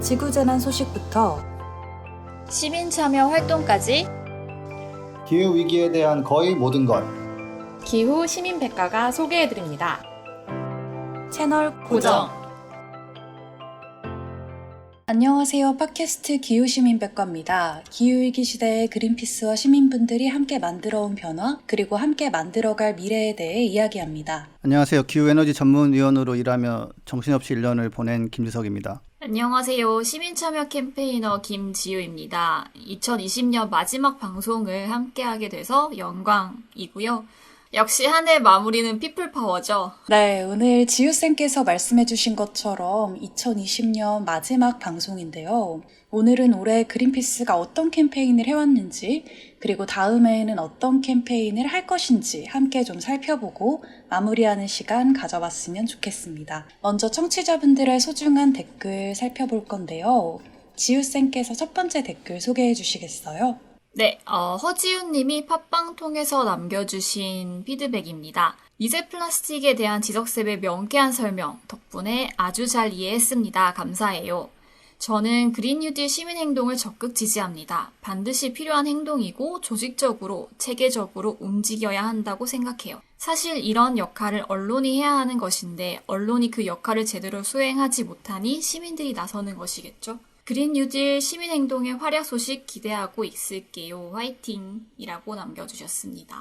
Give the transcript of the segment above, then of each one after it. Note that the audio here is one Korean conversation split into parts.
지구재난 소식부터 시민 참여 활동까지 기후위기에 대한 거의 모든 것 기후 시민 백과가 소개해드립니다. 채널 고정. 안녕하세요. 팟캐스트 기후시민백과입니다. 기후위기 시대에 그린피스와 시민분들이 함께 만들어온 변화, 그리고 함께 만들어갈 미래에 대해 이야기합니다. 안녕하세요. 기후에너지 전문위원으로 일하며 정신없이 1년을 보낸 김지석입니다. 안녕하세요. 시민참여 캠페이너 김지우입니다. 2020년 마지막 방송을 함께하게 돼서 영광이고요. 역시 한 해 마무리는 피플파워죠. 네, 오늘 지우쌤께서 말씀해주신 것처럼 2020년 마지막 방송인데요. 오늘은 올해 그린피스가 어떤 캠페인을 해왔는지, 그리고 다음해에는 어떤 캠페인을 할 것인지 함께 좀 살펴보고 마무리하는 시간 가져봤으면 좋겠습니다. 먼저 청취자분들의 소중한 댓글 살펴볼 건데요. 지우쌤께서 첫 번째 댓글 소개해 주시겠어요? 네, 허지훈님이 팟빵 통해서 남겨주신 피드백입니다. 미세 플라스틱에 대한 지석쌤의 명쾌한 설명 덕분에 아주 잘 이해했습니다. 감사해요. 저는 그린 뉴딜 시민 행동을 적극 지지합니다. 반드시 필요한 행동이고 조직적으로, 체계적으로 움직여야 한다고 생각해요. 사실 이런 역할을 언론이 해야 하는 것인데 언론이 그 역할을 제대로 수행하지 못하니 시민들이 나서는 것이겠죠. 그린 뉴딜 시민행동의 활약 소식 기대하고 있을게요. 화이팅! 이라고 남겨주셨습니다.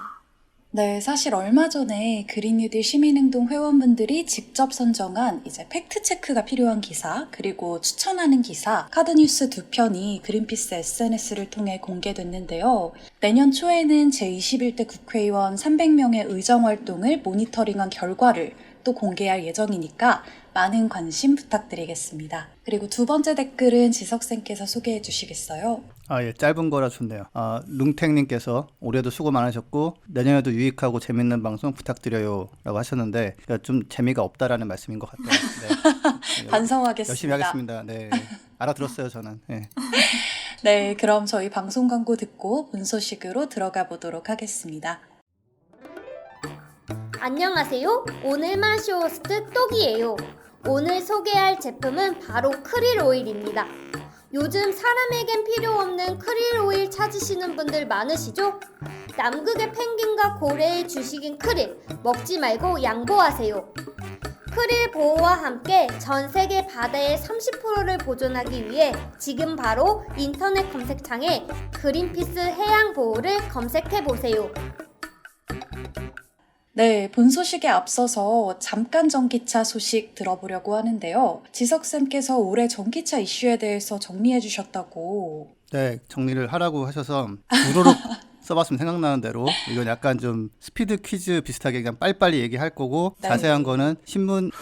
네, 사실 얼마 전에 그린 뉴딜 시민행동 회원분들이 직접 선정한 이제 팩트체크가 필요한 기사, 그리고 추천하는 기사, 카드뉴스 2편이 그린피스 SNS를 통해 공개됐는데요. 내년 초에는 제21대 국회의원 300명의 의정활동을 모니터링한 결과를 또 공개할 예정이니까 많은 관심 부탁드리겠습니다. 그리고 두 번째 댓글은 지석쌤께서 소개해 주시겠어요? 예, 짧은 거라 좋네요. 룽탱님께서 올해도 수고 많으셨고 내년에도 유익하고 재밌는 방송 부탁드려요 라고 하셨는데 그러니까 좀 재미가 없다라는 말씀인 것 같아요. 네. 반성하겠습니다. 열심히 하겠습니다. 네. 알아들었어요 저는. 네. 네, 그럼 저희 방송 광고 듣고 본 소식으로 들어가 보도록 하겠습니다. 안녕하세요. 오늘 마쇼호스트 똑이에요. 오늘 소개할 제품은 바로 크릴 오일입니다. 요즘 사람에겐 필요 없는 크릴 오일 찾으시는 분들 많으시죠? 남극의 펭귄과 고래의 주식인 크릴, 먹지 말고 양보하세요. 크릴 보호와 함께 전 세계 바다의 30%를 보존하기 위해 지금 바로 인터넷 검색창에 그린피스 해양 보호를 검색해보세요. 네, 본 소식에 앞서서 잠깐 전기차 소식 들어보려고 하는데요. 지석쌤께서 올해 전기차 이슈에 대해서 정리해 주셨다고. 네, 정리를 하라고 하셔서 우르륵 써봤으면 생각나는 대로 이건 약간 좀 스피드 퀴즈 비슷하게 그냥 빨리빨리 얘기할 거고 네. 자세한 거는 신문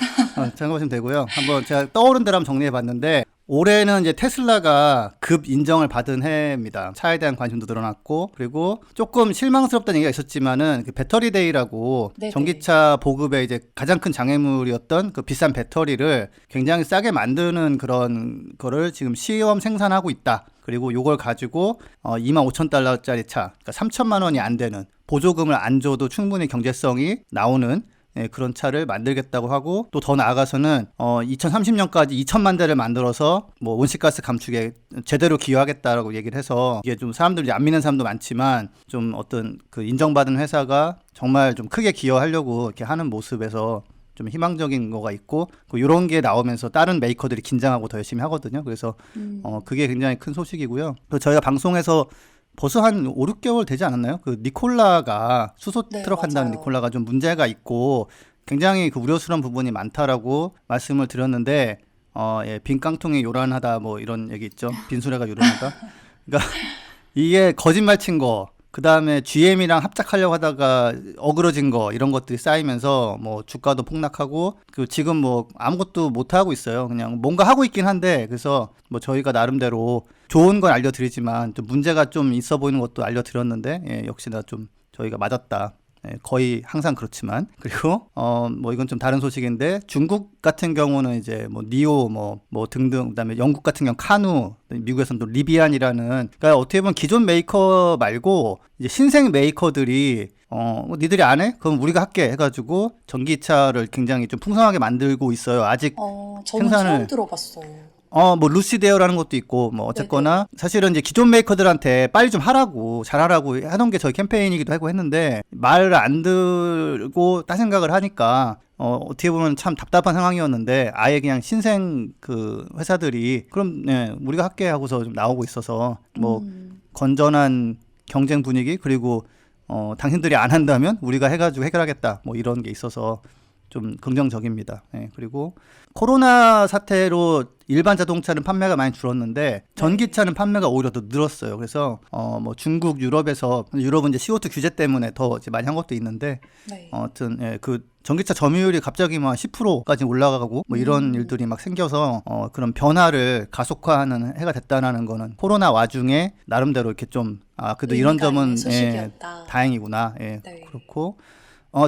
참고하시면 되고요. 한번 제가 떠오른 대로 한번 정리해봤는데 올해는 이제 테슬라가 급 인정을 받은 해입니다. 차에 대한 관심도 늘어났고 그리고 조금 실망스럽다는 얘기가 있었지만은 그 배터리 데이라고 네네. 전기차 보급에 이제 가장 큰 장애물이었던 그 비싼 배터리를 굉장히 싸게 만드는 그런 거를 지금 시험 생산하고 있다. 그리고 요걸 가지고 25,000달러짜리 차, 그러니까 3천만 원이 안 되는 보조금을 안 줘도 충분히 경제성이 나오는 그런 차를 만들겠다고 하고 또 더 나아가서는 2030년까지 2천만 대를 만들어서 뭐 온실가스 감축에 제대로 기여하겠다라고 얘기를 해서 이게 좀 사람들이 안 믿는 사람도 많지만 좀 어떤 그 인정받은 회사가 정말 좀 크게 기여하려고 이렇게 하는 모습에서 좀 희망적인 거가 있고 이런 게 나오면서 다른 메이커들이 긴장하고 더 열심히 하거든요. 그래서 그게 굉장히 큰 소식이고요. 그리고 저희가 방송에서 벌써 한 5, 6개월 되지 않았나요? 그 니콜라가 수소 네, 트럭 한다는 맞아요. 니콜라가 좀 문제가 있고 굉장히 그 우려스러운 부분이 많다라고 말씀을 드렸는데 빈 깡통이 요란하다 뭐 이런 얘기 있죠. 빈수레가 요란하다. 그러니까 이게 거짓말 친 거, 그 다음에 GM이랑 합작하려고 하다가 어그러진 거 이런 것들이 쌓이면서 뭐 주가도 폭락하고 그 지금 뭐 아무것도 못 하고 있어요. 그냥 뭔가 하고 있긴 한데 그래서 뭐 저희가 나름대로 좋은 건 알려드리지만 좀 문제가 좀 있어 보이는 것도 알려드렸는데 역시나 좀 저희가 맞았다. 거의 항상 그렇지만 그리고 뭐 이건 좀 다른 소식인데 중국 같은 경우는 이제 뭐 니오 뭐 등등 그다음에 영국 같은 경우 카누 미국에서는 또 리비안이라는 그러니까 어떻게 보면 기존 메이커 말고 이제 신생 메이커들이 니들이 안 해? 그럼 우리가 할게 해가지고 전기차를 굉장히 좀 풍성하게 만들고 있어요. 아직 저는 생산을- 처음 들어봤어요. 뭐 루시데어라는 것도 있고 뭐 어쨌거나 사실은 이제 기존 메이커들한테 빨리 좀 하라고 잘하라고 하던 게 저희 캠페인이기도 하고 했는데 말을 안 듣고 딴 생각을 하니까 어떻게 보면 참 답답한 상황이었는데 아예 그냥 신생 그 회사들이 그럼 우리가 할게 하고서 좀 나오고 있어서 뭐 건전한 경쟁 분위기 그리고 당신들이 안 한다면 우리가 해가지고 해결하겠다 뭐 이런 게 있어서 좀 긍정적입니다. 그리고 코로나 사태로 일반 자동차는 판매가 많이 줄었는데 전기차는 판매가 오히려 더 늘었어요. 그래서 뭐 중국, 유럽은 이제 CO2 규제 때문에 더 이제 많이 한 것도 있는데 아무튼 그 전기차 점유율이 갑자기 막 10%까지 올라가고 뭐 이런 일들이 막 생겨서 그런 변화를 가속화하는 해가 됐다는 거는 코로나 와중에 나름대로 이렇게 좀 그래도 이런 점은 다행이구나. 그렇고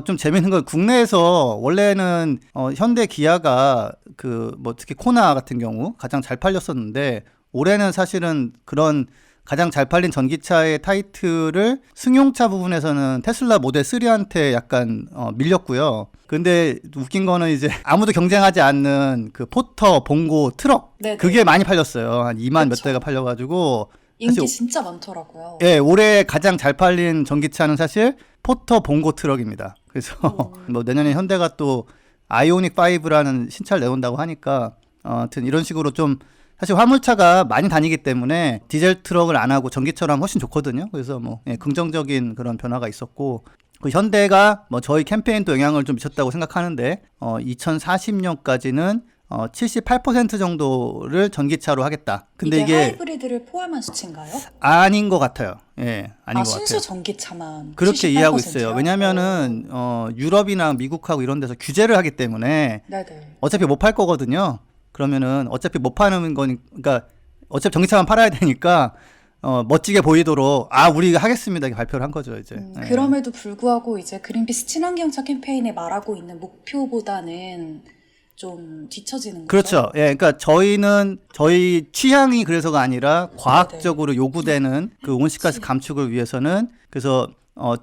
좀 재밌는 건 국내에서 원래는 현대 기아가 그 뭐 특히 코나 같은 경우 가장 잘 팔렸었는데 올해는 사실은 그런 가장 잘 팔린 전기차의 타이틀을 승용차 부분에서는 테슬라 모델 3한테 약간 밀렸고요. 근데 웃긴 거는 이제 아무도 경쟁하지 않는 그 포터, 봉고, 트럭 그게 많이 팔렸어요. 한 2만 몇 대가 팔려가지고 인기 진짜 많더라고요. 올해 가장 잘 팔린 전기차는 사실 포터 봉고 트럭입니다. 그래서 뭐 내년에 현대가 또 아이오닉 5라는 신차를 내온다고 하니까 아무튼 이런 식으로 좀 사실 화물차가 많이 다니기 때문에 디젤 트럭을 안 하고 전기차로 하면 훨씬 좋거든요. 그래서 뭐 긍정적인 그런 변화가 있었고 그 현대가 뭐 저희 캠페인도 영향을 좀 미쳤다고 생각하는데 2040년까지는 78% 정도를 전기차로 하겠다. 근데 이게 하이브리드를 포함한 수치인가요? 아닌 것 같아요. 아닌 것 순수 같아요. 전기차만 그렇게 78%요? 이해하고 있어요. 왜냐면은 유럽이나 미국하고 이런 데서 규제를 하기 때문에 어차피 못 팔 거거든요. 그러면은 어차피 못 파는 거니까 어차피 전기차만 팔아야 되니까 멋지게 보이도록 우리가 하겠습니다 이렇게 발표를 한 거죠 이제. 그럼에도 불구하고 이제 그린피스 친환경차 캠페인에 말하고 있는 목표보다는 좀 뒤처지는 거죠. 그렇죠. 그러니까 저희 취향이 그래서가 아니라 과학적으로 요구되는 그 온실가스 감축을 위해서는 그래서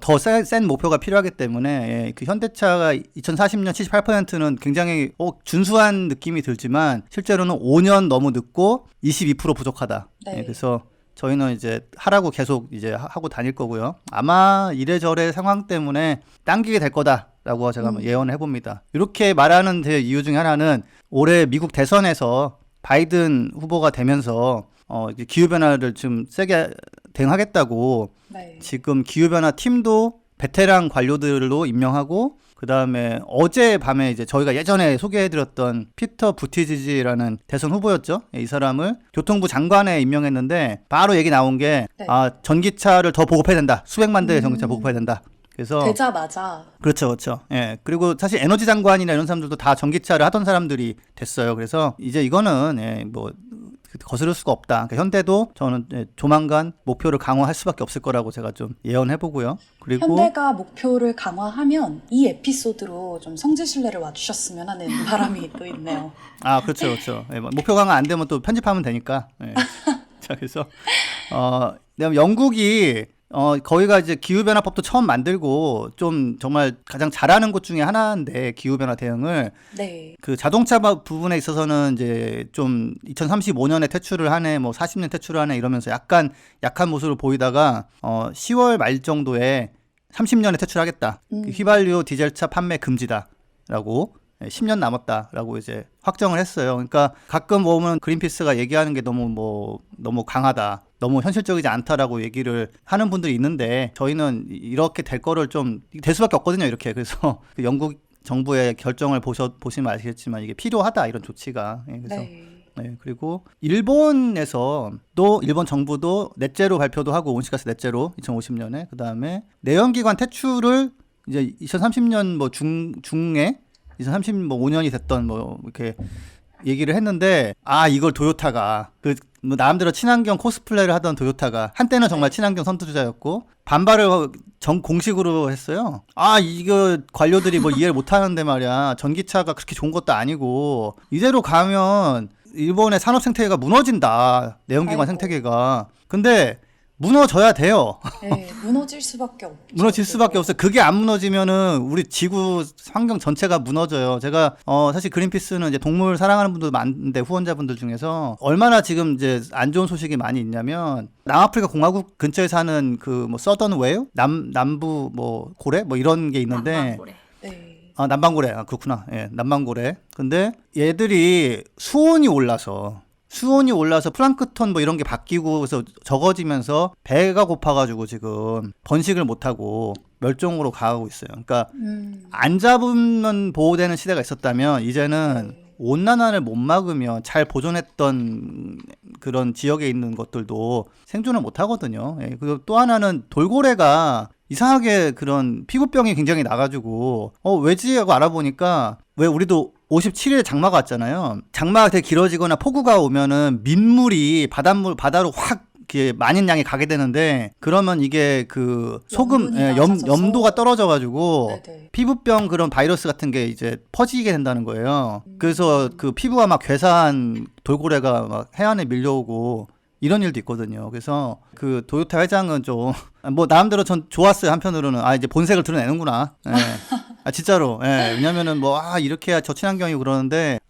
더 센 목표가 필요하기 때문에 그 현대차가 2040년 78%는 굉장히 준수한 느낌이 들지만 실제로는 5년 너무 늦고 22% 부족하다. 그래서 저희는 이제 하라고 계속 이제 하고 다닐 거고요. 아마 이래저래 상황 때문에 당기게 될 거다라고 제가 한번 예언을 해봅니다. 이렇게 말하는 제 이유 중에 하나는 올해 미국 대선에서 바이든 후보가 되면서 기후변화를 좀 세게 대응하겠다고 지금 기후변화 팀도 베테랑 관료들로 임명하고 그 다음에 어젯밤에 이제 저희가 예전에 소개해드렸던 피터 부티지지라는 대선 후보였죠. 이 사람을 교통부 장관에 임명했는데 바로 얘기 나온 게 전기차를 더 보급해야 된다. 수백만 대의 전기차 보급해야 된다. 그래서 되자마자 그렇죠. 그리고 사실 에너지 장관이나 이런 사람들도 다 전기차를 하던 사람들이 됐어요. 그래서 이제 이거는 뭐 거스를 수가 없다. 그러니까 현대도 저는 조만간 목표를 강화할 수밖에 없을 거라고 제가 좀 예언해보고요. 그리고 현대가 목표를 강화하면 이 에피소드로 좀 성지순례를 와주셨으면 하는 바람이 또 있네요. 그렇죠. 목표 강화 안 되면 또 편집하면 되니까. 자, 그래서 영국이 거기가 이제 기후변화법도 처음 만들고 좀 정말 가장 잘하는 곳 중에 하나인데 기후변화 대응을 그 자동차 부분에 있어서는 이제 좀 2035년에 퇴출을 하네 뭐 40년 퇴출을 하네 이러면서 약간 약한 모습을 보이다가 10월 말 정도에 30년에 퇴출하겠다. 그 휘발유 디젤차 판매 금지다라고 10년 남았다라고 이제 확정을 했어요. 그러니까 가끔 보면 그린피스가 얘기하는 게 너무 강하다. 너무 현실적이지 않다라고 얘기를 하는 분들이 있는데 저희는 이렇게 될 거를 좀 될 수밖에 없거든요. 이렇게. 그래서 그 영국 정부의 결정을 보시면 아시겠지만 이게 필요하다. 이런 조치가. 그래서 그리고 일본에서도 일본 정부도 넷제로 발표도 하고 온실가스 넷제로 2050년에 그다음에 내연기관 퇴출을 이제 2030년 뭐 중에 2035년이 됐던 뭐 이렇게 얘기를 했는데 이걸 도요타가 뭐 나름대로 친환경 코스플레이를 하던 도요타가 한때는 정말 친환경 선두주자였고 반발을 공식으로 했어요. 이거 관료들이 뭐 이해를 못하는데 말이야. 전기차가 그렇게 좋은 것도 아니고 이대로 가면 일본의 산업 생태계가 무너진다. 내연기관 생태계가. 근데 무너져야 돼요. 네, 무너질 수밖에 없죠. 무너질 수밖에 그거. 없어요. 그게 안 무너지면은 우리 지구 환경 전체가 무너져요. 제가 사실 그린피스는 이제 동물 사랑하는 분들 많은데 후원자분들 중에서 얼마나 지금 이제 안 좋은 소식이 많이 있냐면 남아프리카 공화국 근처에 사는 그 뭐 서던 웨어 남부 뭐 고래 뭐 이런 게 있는데 남방고래. 네. 남방고래. 그렇구나. 예, 남방고래. 근데 얘들이 수온이 올라서 플랑크톤 뭐 이런 게 바뀌고 그래서 적어지면서 배가 고파가지고 지금 번식을 못하고 멸종으로 가고 있어요. 그러니까 안 잡으면 보호되는 시대가 있었다면 이제는 온난화를 못 막으면 잘 보존했던 그런 지역에 있는 것들도 생존을 못 하거든요. 예, 그리고 또 하나는 돌고래가 이상하게 그런 피부병이 굉장히 나가지고 왜지 하고 알아보니까 왜 우리도 57일에 장마가 왔잖아요. 장마가 되게 길어지거나 폭우가 오면은 민물이 바다로 확 이렇게 많은 양이 가게 되는데 그러면 이게 그 소금 염분이 낮아져서. 염도가 떨어져가지고 네네. 피부병 그런 바이러스 같은 게 이제 퍼지게 된다는 거예요. 그래서 그 피부가 막 괴사한 돌고래가 막 해안에 밀려오고 이런 일도 있거든요. 그래서 그 도요타 회장은 좀 뭐 나름대로 전 좋았어요. 한편으로는 이제 본색을 드러내는구나. 예. 진짜로. 예. 왜냐면은 뭐 이렇게 해야 저친환경이고 그러는데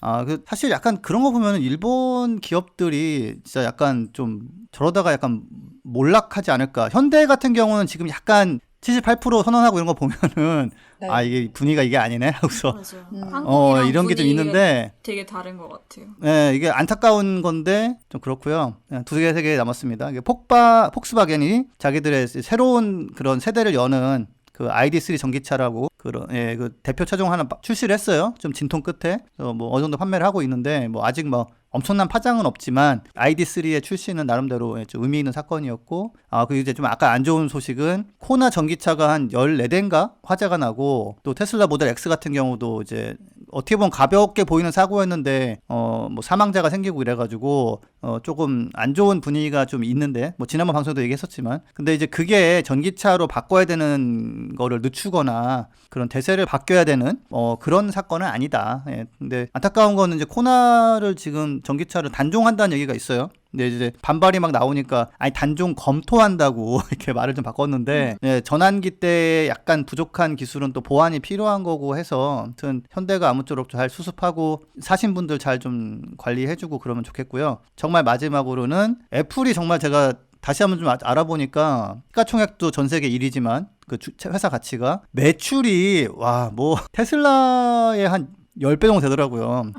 사실 약간 그런 거 보면은 일본 기업들이 진짜 약간 좀 저러다가 약간 몰락하지 않을까. 현대 같은 경우는 지금 약간 78% 선언하고 이런 거 보면은 네. 이게 분위기가 이게 아니네 하고서 맞아요. 한국이랑 이런 게 좀 분위기가 있는데 되게 다른 것 같아요. 네, 이게 안타까운 건데 좀 그렇고요. 두 개, 세 개 남았습니다. 이게 폭스바겐이 자기들의 새로운 그런 세대를 여는 그 ID3 전기차라고 그런 그 대표 차종 하나 출시를 했어요. 좀 진통 끝에 뭐 어느 정도 판매를 하고 있는데 뭐 아직 뭐 엄청난 파장은 없지만 ID3의 출시는 나름대로 좀 의미 있는 사건이었고 그리고 이제 좀 아까 안 좋은 소식은 코나 전기차가 한 14대인가 화재가 나고 또 테슬라 모델 X 같은 경우도 이제 어떻게 보면 가볍게 보이는 사고였는데 뭐 사망자가 생기고 이래가지고 조금 안 좋은 분위기가 좀 있는데 뭐 지난번 방송에도 얘기했었지만 근데 이제 그게 전기차로 바꿔야 되는 거를 늦추거나 그런 대세를 바뀌어야 되는 그런 사건은 아니다. 예. 근데 안타까운 거는 이제 코나를 지금 전기차를 단종한다는 얘기가 있어요. 근데 이제 반발이 막 나오니까 단종 검토한다고 이렇게 말을 좀 바꿨는데 전환기 때 약간 부족한 기술은 또 보완이 필요한 거고 해서 아무튼 현대가 아무쪼록 잘 수습하고 사신 분들 잘 좀 관리해주고 그러면 좋겠고요. 정말 마지막으로는 애플이 정말 제가 다시 한번 좀 알아보니까 시가총액도 전 세계 1위지만 그 회사 가치가 매출이 뭐 테슬라의 한 10배 정도 되더라고요.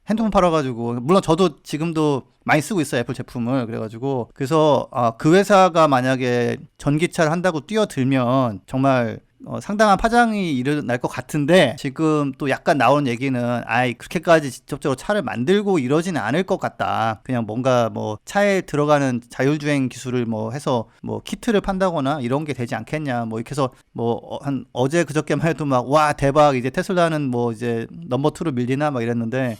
핸드폰 팔아가지고 물론 저도 지금도 많이 쓰고 있어요. 애플 제품을. 그래서 그 회사가 만약에 전기차를 한다고 뛰어들면 정말 상당한 파장이 일어날 것 같은데 지금 또 약간 나오는 얘기는 그렇게까지 직접적으로 차를 만들고 이러지는 않을 것 같다. 그냥 뭔가 뭐 차에 들어가는 자율주행 기술을 뭐 해서 뭐 키트를 판다거나 이런 게 되지 않겠냐. 뭐 이렇게 해서 뭐 한 어제 그저께만 해도 막 와 대박 이제 테슬라는 뭐 이제 넘버 2로 밀리나 막 이랬는데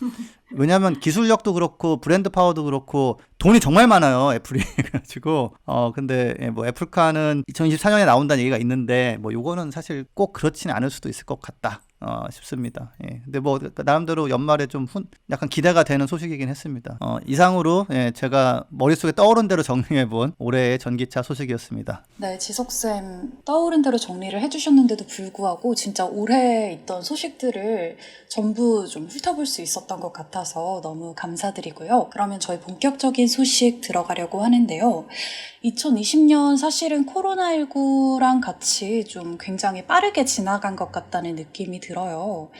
왜냐하면 기술력도 그렇고 브랜드 파워도 그렇고 돈이 정말 많아요 애플이. 그래가지고 근데 뭐 애플카는 2024년에 나온다는 얘기가 있는데 뭐 요거는 사실 꼭 그렇지는 않을 수도 있을 것 같다 싶습니다. 근데 뭐 나름대로 연말에 좀 약간 기대가 되는 소식이긴 했습니다. 이상으로 제가 머릿속에 떠오른 대로 정리해본 올해의 전기차 소식이었습니다. 네, 지석쌤 떠오른 대로 정리를 해주셨는데도 불구하고 진짜 올해 있던 소식들을 전부 좀 훑어볼 수 있었던 것 같아서 너무 감사드리고요. 그러면 저희 본격적인 소식 들어가려고 하는데요. 2020년 사실은 코로나19랑 같이 좀 굉장히 빠르게 지나간 것 같다는 느낌이 들어요.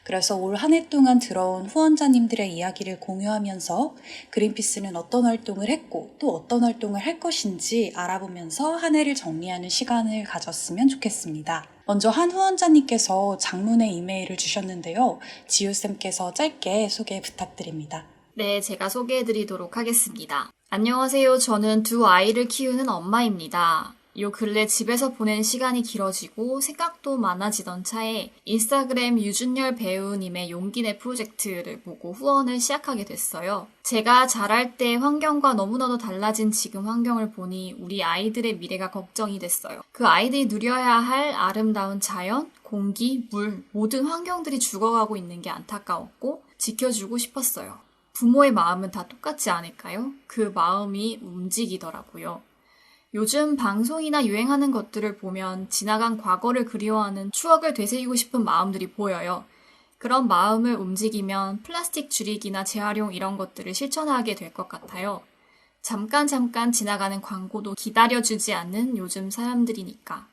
그래서 올 한 해 동안 들어온 후원자님들의 이야기를 공유하면서 그린피스는 어떤 활동을 했고 또 어떤 활동을 할 것인지 알아보면서 한 해를 정리하는 시간을 가졌으면 좋겠습니다. 먼저 한 후원자님께서 장문의 이메일을 주셨는데요. 지우쌤께서 짧게 소개 부탁드립니다. 네, 제가 소개해드리도록 하겠습니다. 안녕하세요. 저는 두 아이를 키우는 엄마입니다. 요 근래 집에서 보낸 시간이 길어지고 생각도 많아지던 차에 인스타그램 유준열 배우님의 용기내 프로젝트를 보고 후원을 시작하게 됐어요. 제가 자랄 때 환경과 너무나도 달라진 지금 환경을 보니 우리 아이들의 미래가 걱정이 됐어요. 그 아이들이 누려야 할 아름다운 자연, 공기, 물, 모든 환경들이 죽어가고 있는 게 안타까웠고 지켜주고 싶었어요. 부모의 마음은 다 똑같지 않을까요? 그 마음이 움직이더라고요. 요즘 방송이나 유행하는 것들을 보면 지나간 과거를 그리워하는 추억을 되새기고 싶은 마음들이 보여요. 그런 마음을 움직이면 플라스틱 줄이기나 재활용 이런 것들을 실천하게 될 것 같아요. 잠깐 지나가는 광고도 기다려주지 않는 요즘 사람들이니까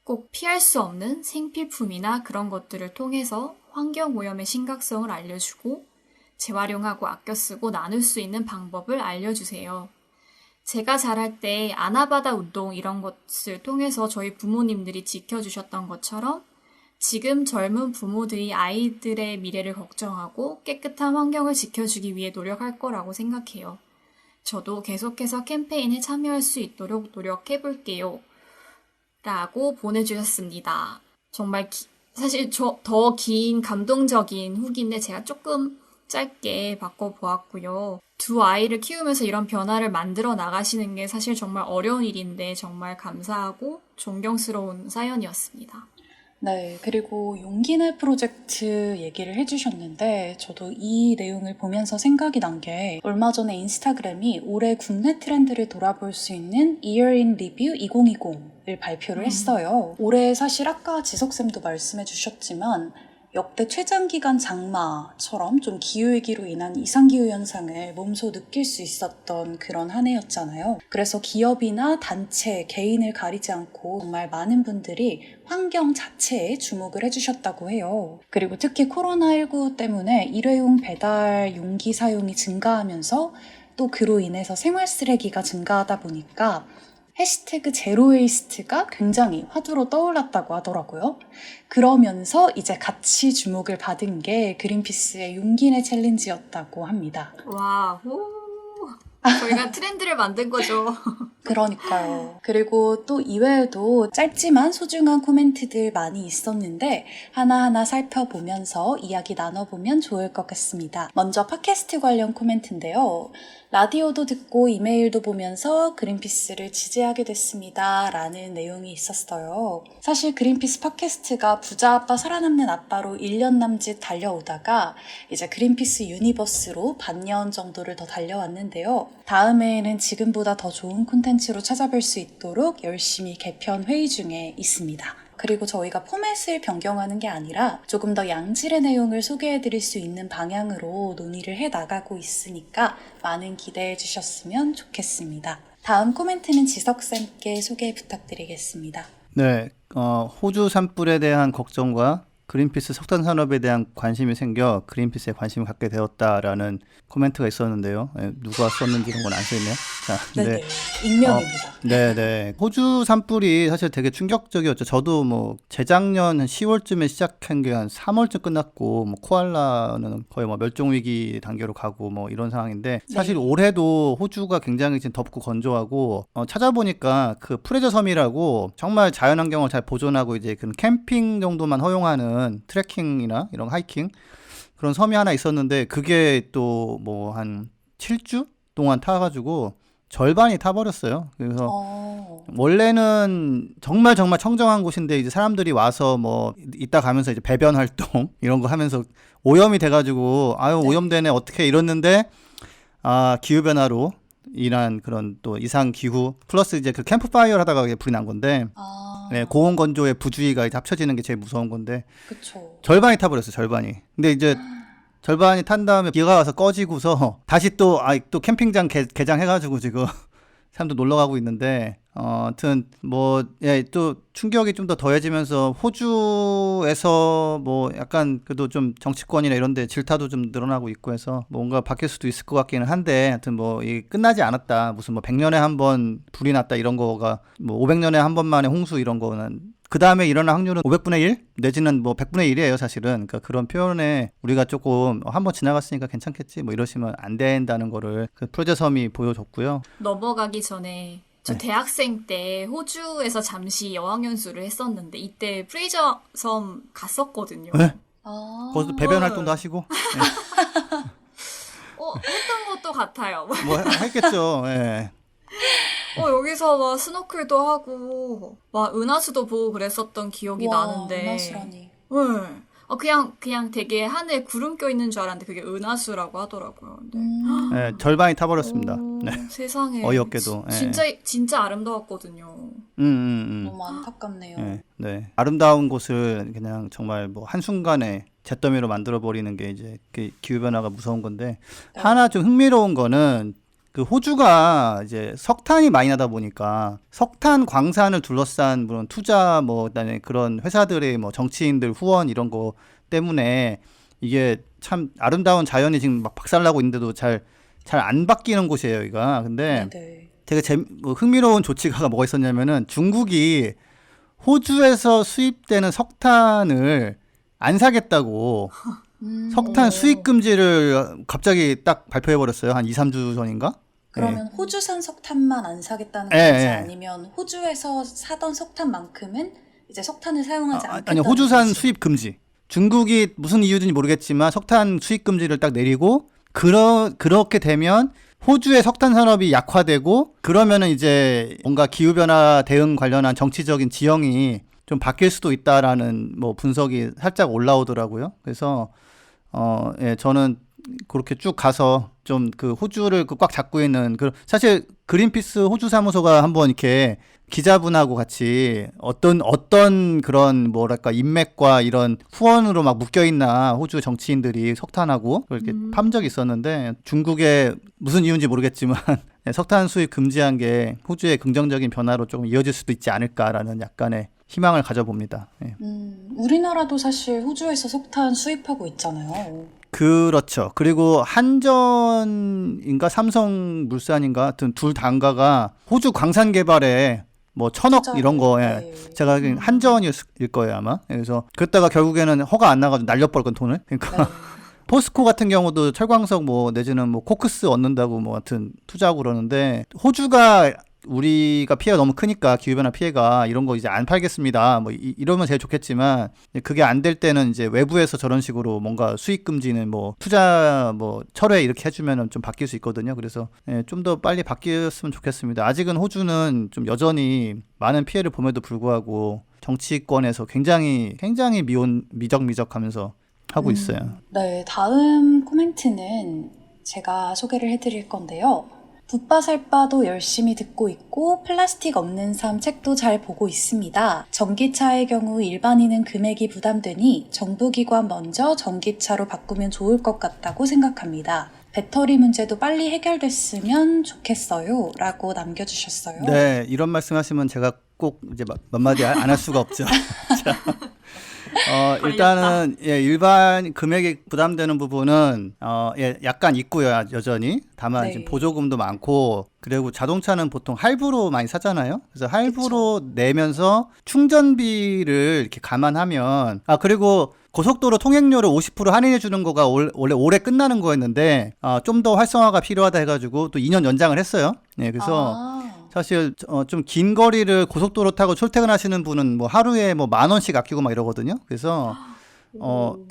꼭 피할 수 없는 생필품이나 그런 것들을 통해서 환경오염의 심각성을 알려주고 재활용하고 아껴 쓰고 나눌 수 있는 방법을 알려주세요. 제가 자랄 때 아나바다 운동 이런 것을 통해서 저희 부모님들이 지켜주셨던 것처럼 지금 젊은 부모들이 아이들의 미래를 걱정하고 깨끗한 환경을 지켜주기 위해 노력할 거라고 생각해요. 저도 계속해서 캠페인에 참여할 수 있도록 노력해볼게요. 라고 보내주셨습니다. 정말 사실 더 긴 감동적인 후기인데 제가 조금 짧게 바꿔보았고요. 두 아이를 키우면서 이런 변화를 만들어 나가시는 게 사실 정말 어려운 일인데 정말 감사하고 존경스러운 사연이었습니다. 네, 그리고 용기내 프로젝트 얘기를 해주셨는데 저도 이 내용을 보면서 생각이 난 게 얼마 전에 인스타그램이 올해 국내 트렌드를 돌아볼 수 있는 Year in Review 2020을 발표를 했어요. 올해 사실 아까 지석쌤도 말씀해 주셨지만 역대 최장기간 장마처럼 좀 기후위기로 인한 이상기후 현상을 몸소 느낄 수 있었던 그런 한 해였잖아요. 그래서 기업이나 단체, 개인을 가리지 않고 정말 많은 분들이 환경 자체에 주목을 해주셨다고 해요. 그리고 특히 코로나19 때문에 일회용 배달 용기 사용이 증가하면서 또 그로 인해서 생활 쓰레기가 증가하다 보니까 해시태그 제로웨이스트가 굉장히 화두로 떠올랐다고 하더라고요. 그러면서 이제 같이 주목을 받은 게 그린피스의 용기내 챌린지였다고 합니다. 와, 저희가 트렌드를 만든 거죠. 그러니까요. 그리고 또 이외에도 짧지만 소중한 코멘트들 많이 있었는데 하나하나 살펴보면서 이야기 나눠보면 좋을 것 같습니다. 먼저 팟캐스트 관련 코멘트인데요. 라디오도 듣고 이메일도 보면서 그린피스를 지지하게 됐습니다. 라는 내용이 있었어요. 사실 그린피스 팟캐스트가 부자 아빠 살아남는 아빠로 1년 남짓 달려오다가 이제 그린피스 유니버스로 반년 정도를 더 달려왔는데요. 다음해에는 지금보다 더 좋은 콘텐츠로 찾아뵐 수 있도록 열심히 개편 회의 중에 있습니다. 그리고 저희가 포맷을 변경하는 게 아니라 조금 더 양질의 내용을 소개해드릴 수 있는 방향으로 논의를 해나가고 있으니까 많은 기대해 주셨으면 좋겠습니다. 다음 코멘트는 지석쌤께 소개 부탁드리겠습니다. 네, 호주 산불에 대한 걱정과 그린피스 석탄 산업에 대한 관심이 생겨 그린피스에 관심을 갖게 되었다라는 코멘트가 있었는데요. 누가 썼는지 이런 건 안 써있네요. 자, 네네, 익명입니다. 네네. 호주 산불이 사실 되게 충격적이었죠. 저도 뭐 재작년 한 10월쯤에 시작한 게 한 3월쯤 끝났고, 뭐 코알라는 거의 뭐 멸종 위기 단계로 가고 뭐 이런 상황인데 사실 네. 올해도 호주가 굉장히 지금 덥고 건조하고 찾아보니까 그 프레저 섬이라고 정말 자연환경을 잘 보존하고 이제 그 캠핑 정도만 허용하는 트레킹이나 이런 하이킹 그런 섬이 하나 있었는데 그게 또 뭐 한 7주 동안 타가지고 절반이 타버렸어요. 그래서 원래는 정말 청정한 곳인데 이제 사람들이 와서 뭐 이따 가면서 이제 배변 활동 이런 거 하면서 오염이 돼가지고 아유 네. 오염되네 어떻게 이랬는데 기후 변화로 인한 그런 또 이상 기후 플러스 이제 그 캠프파이어를 하다가 불이 난 건데 네, 고온 건조의 부주의가 이제 합쳐지는 게 제일 무서운 건데 그쵸. 절반이 타버렸어요. 절반이. 근데 이제 절반이 탄 다음에 비가 와서 꺼지고서 다시 또 캠핑장 개장해가지고 지금 사람들 놀러 가고 있는데 아무튼 뭐 또 충격이 좀 더 더해지면서 호주에서 뭐 약간 그래도 좀 정치권이나 이런 데 질타도 좀 늘어나고 있고 해서 뭔가 바뀔 수도 있을 것 같기는 한데 하여튼 뭐 이 끝나지 않았다. 무슨 뭐 100년에 한 번 불이 났다 이런 거가 뭐 500년에 한 번만에 홍수 이런 거는 그 다음에 일어날 확률은 500분의 1? 내지는 뭐 100분의 1이에요, 사실은. 그러니까 그런 표현에 우리가 조금 한번 지나갔으니까 괜찮겠지, 뭐 이러시면 안 된다는 거를 그 프로제섬이 보여줬고요. 넘어가기 전에 저 대학생 때 호주에서 잠시 어학연수를 했었는데 이때 프레이저 섬 갔었거든요. 네? 아. 거기서 배변 활동도 하시고. 네. 했던 것도 같아요. 뭐 했겠죠. 예. 여기서 막 스노클도 하고 막 은하수도 보고 그랬었던 기억이 와, 나는데. 은하수라니. 네. 그냥 되게 하늘에 구름 껴 있는 줄 알았는데 그게 은하수라고 하더라고요. 근데 네, 절반이 타버렸습니다. 오, 네. 세상에. 어이없게도. 진짜 아름다웠거든요. 너무 안타깝네요. 네, 네. 아름다운 곳을 그냥 정말 뭐 한순간에 잿더미로 만들어버리는 게 이제 그 기후변화가 무서운 건데, 네. 하나 좀 흥미로운 거는 그 호주가 이제 석탄이 많이 나다 보니까 석탄 광산을 둘러싼 물론 투자 뭐 그다음에 그런 회사들의 뭐 정치인들 후원 이런 거 때문에 이게 참 아름다운 자연이 지금 막 박살나고 있는데도 잘 안 바뀌는 곳이에요, 여기가. 근데 네. 되게 뭐 흥미로운 조치가 뭐가 있었냐면은 중국이 호주에서 수입되는 석탄을 안 사겠다고 석탄 수입 금지를 갑자기 딱 발표해 버렸어요. 한 2, 3주 전인가? 그러면 호주산 석탄만 안 사겠다는 예, 건지 예. 아니면 호주에서 사던 석탄만큼은 이제 석탄을 사용하지 않겠다는 아니요, 호주산 건지. 수입 금지. 중국이 무슨 이유든지 모르겠지만 석탄 수입 금지를 딱 내리고 그렇게 되면 호주의 석탄 산업이 약화되고 그러면은 이제 뭔가 기후 변화 대응 관련한 정치적인 지형이 좀 바뀔 수도 있다라는 뭐 분석이 살짝 올라오더라고요. 그래서 예, 저는 그렇게 쭉 가서 좀 그 호주를 그 꽉 잡고 있는 그 사실 그린피스 호주 사무소가 한번 이렇게 기자분하고 같이 어떤 그런 뭐랄까 인맥과 이런 후원으로 막 묶여 있나 호주 정치인들이 석탄하고 그렇게 판 적이 있었는데 중국의 무슨 이유인지 모르겠지만 석탄 수입 금지한 게 호주의 긍정적인 변화로 조금 이어질 수도 있지 않을까라는 약간의 희망을 가져봅니다. 예. 우리나라도 사실 호주에서 석탄 수입하고 있잖아요. 그렇죠. 그리고 한전인가 삼성물산인가 하여튼 둘 다인가가 호주 광산 개발에 뭐 1,000억 투자를, 이런 거에 네. 제가 알기로는 한전일 거예요 아마. 그래서 그랬다가 결국에는 허가 안 나가지고 날려버렸건 돈을. 그러니까 네. 포스코 같은 경우도 철광석 뭐 내지는 뭐 코크스 얻는다고 뭐 하여튼 투자하고 그러는데 호주가 우리가 피해가 너무 크니까 기후변화 피해가 이런 거 이제 안 팔겠습니다. 뭐 이러면 제일 좋겠지만 그게 안 될 때는 이제 외부에서 저런 식으로 뭔가 수익 금지는 뭐 투자 뭐 철회 이렇게 해주면은 좀 바뀔 수 있거든요. 그래서 예, 좀 더 빨리 바뀌었으면 좋겠습니다. 아직은 호주는 좀 여전히 많은 피해를 봄에도 불구하고 정치권에서 굉장히 미적미적하면서 하고 있어요. 네, 다음 코멘트는 제가 소개를 해드릴 건데요. 붓바살바도 열심히 듣고 있고 플라스틱 없는 삶 책도 잘 보고 있습니다. 전기차의 경우 일반인은 금액이 부담되니 정부기관 먼저 전기차로 바꾸면 좋을 것 같다고 생각합니다. 배터리 문제도 빨리 해결됐으면 좋겠어요. 라고 남겨주셨어요. 네, 이런 말씀하시면 제가 꼭 이제 몇 마디 안 할 수가 없죠. 자, 일단은 예, 일반 금액이 부담되는 부분은 예, 약간 있고요, 여전히. 다만 네. 지금 보조금도 많고 그리고 자동차는 보통 할부로 많이 사잖아요. 그래서 할부로 내면서 충전비를 이렇게 감안하면 그리고 고속도로 통행료를 50% 할인해 주는 거가 원래 올해 끝나는 거였는데 좀 더 활성화가 필요하다 해가지고 또 2년 연장을 했어요. 네, 그래서 사실 좀 긴 거리를 고속도로 타고 출퇴근하시는 분은 뭐 하루에 뭐 10,000원씩 아끼고 막 이러거든요. 그래서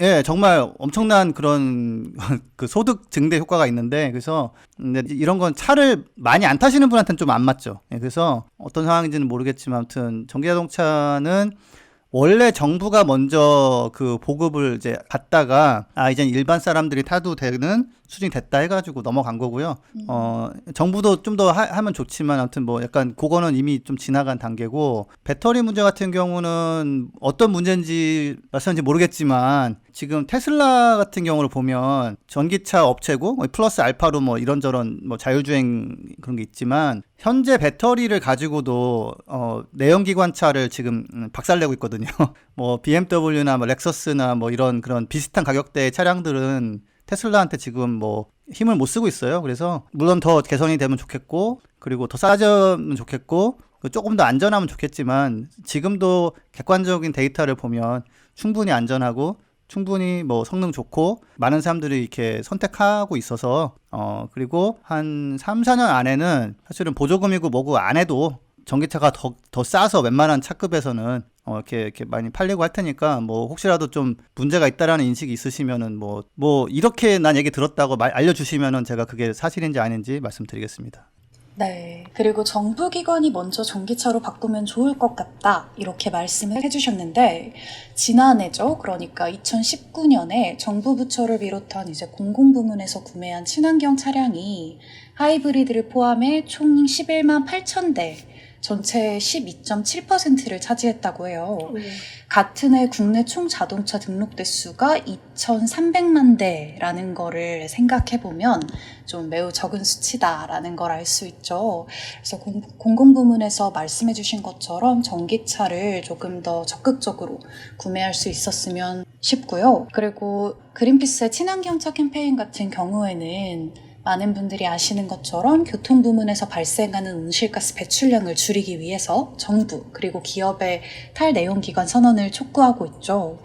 예, 정말 엄청난 그런 그 소득 증대 효과가 있는데 그래서 근데 이런 건 차를 많이 안 타시는 분한테는 좀 안 맞죠. 예, 그래서 어떤 상황인지는 모르겠지만 아무튼 전기자동차는 원래 정부가 먼저 그 보급을 이제 갔다가 이젠 일반 사람들이 타도 되는 수준이 됐다 해가지고 넘어간 거고요. 정부도 좀 더 하면 좋지만 아무튼 뭐 약간 그거는 이미 좀 지나간 단계고 배터리 문제 같은 경우는 어떤 문제인지 말씀인지 모르겠지만 지금 테슬라 같은 경우를 보면 전기차 업체고 뭐 플러스 알파로 뭐 이런저런 뭐 자율주행 그런 게 있지만 현재 배터리를 가지고도 내연기관차를 지금 박살내고 있거든요. 뭐 BMW나 뭐 렉서스나 뭐 이런 그런 비슷한 가격대의 차량들은 테슬라한테 지금 뭐 힘을 못 쓰고 있어요. 그래서 물론 더 개선이 되면 좋겠고 그리고 더 싸졌으면 좋겠고 조금 더 안전하면 좋겠지만 지금도 객관적인 데이터를 보면 충분히 안전하고 충분히 뭐 성능 좋고 많은 사람들이 이렇게 선택하고 있어서 그리고 한 3, 4년 안에는 사실은 보조금이고 뭐고 안 해도 전기차가 더 싸서 웬만한 차급에서는 이렇게 많이 팔리고 할 테니까 뭐 혹시라도 좀 문제가 있다라는 인식이 있으시면은 뭐 이렇게 난 얘기 들었다고 알려주시면은 제가 그게 사실인지 아닌지 말씀드리겠습니다. 네. 그리고 정부기관이 먼저 전기차로 바꾸면 좋을 것 같다. 이렇게 말씀을 해주셨는데, 지난해죠. 그러니까 2019년에 정부 부처를 비롯한 이제 공공부문에서 구매한 친환경 차량이 하이브리드를 포함해 총 11만 8천 대, 전체의 12.7%를 차지했다고 해요. 같은 해 국내 총 자동차 등록 대수가 2,300만 대라는 거를 생각해보면 좀 매우 적은 수치다라는 걸 알 수 있죠. 그래서 공공부문에서 말씀해주신 것처럼 전기차를 조금 더 적극적으로 구매할 수 있었으면 싶고요. 그리고 그린피스의 친환경차 캠페인 같은 경우에는 많은 분들이 아시는 것처럼 교통부문에서 발생하는 온실가스 배출량을 줄이기 위해서 정부 그리고 기업의 탈내연기관 선언을 촉구하고 있죠.